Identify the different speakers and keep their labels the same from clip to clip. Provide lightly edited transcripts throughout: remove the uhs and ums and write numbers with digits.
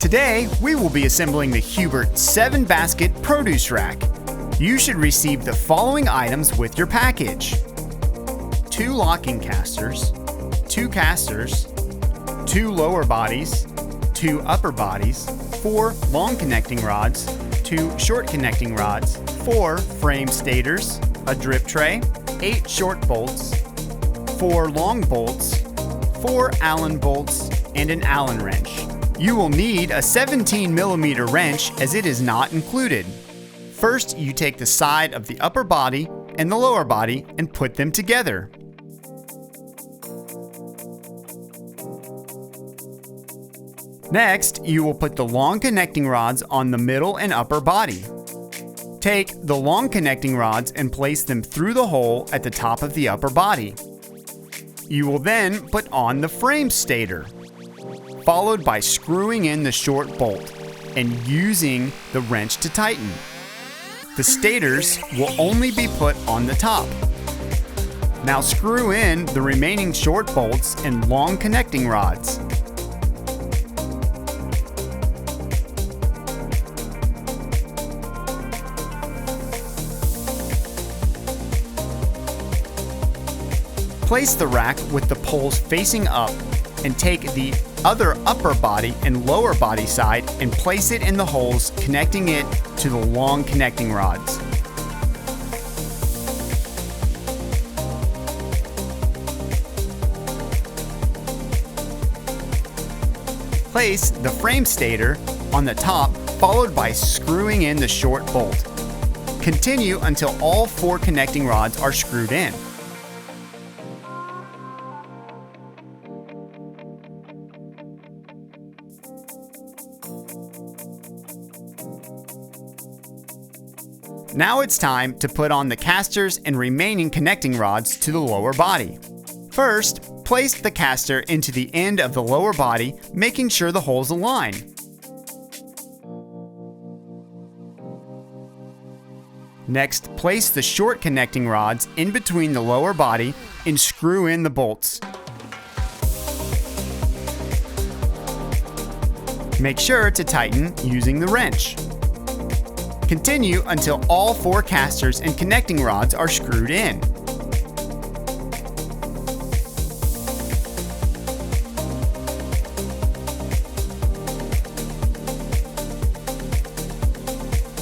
Speaker 1: Today, we will be assembling the Hubert 7-basket produce rack. You should receive the following items with your package: 2 locking casters, 2 casters, 2 lower bodies, 2 upper bodies, 4 long connecting rods, 2 short connecting rods, 4 frame stators, a drip tray, 8 short bolts, 4 long bolts, 4 Allen bolts, and an Allen wrench. You will need a 17mm wrench as it is not included. First, you take the side of the upper body and the lower body and put them together. Next, you will put the long connecting rods on the middle and upper body. Take the long connecting rods and place them through the hole at the top of the upper body. You will then put on the frame stator, followed by screwing in the short bolt and using the wrench to tighten. The stators will only be put on the top. Now screw in the remaining short bolts and long connecting rods. Place the rack with the poles facing up and take the other upper body and lower body side and place it in the holes connecting it to the long connecting rods. Place the frame stator on the top, followed by screwing in the short bolt. Continue until all 4 connecting rods are screwed in. Now it's time to put on the casters and remaining connecting rods to the lower body. First, place the caster into the end of the lower body, making sure the holes align. Next, place the short connecting rods in between the lower body and screw in the bolts. Make sure to tighten using the wrench. Continue until all 4 casters and connecting rods are screwed in.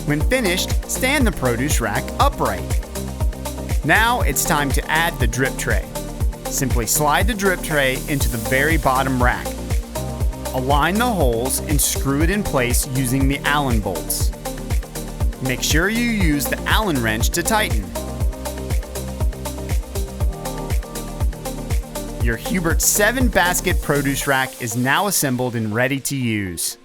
Speaker 1: When finished, stand the produce rack upright. Now it's time to add the drip tray. Simply slide the drip tray into the very bottom rack. Align the holes and screw it in place using the Allen bolts. Make sure you use the Allen wrench to tighten. Your Hubert 7-basket produce rack is now assembled and ready to use.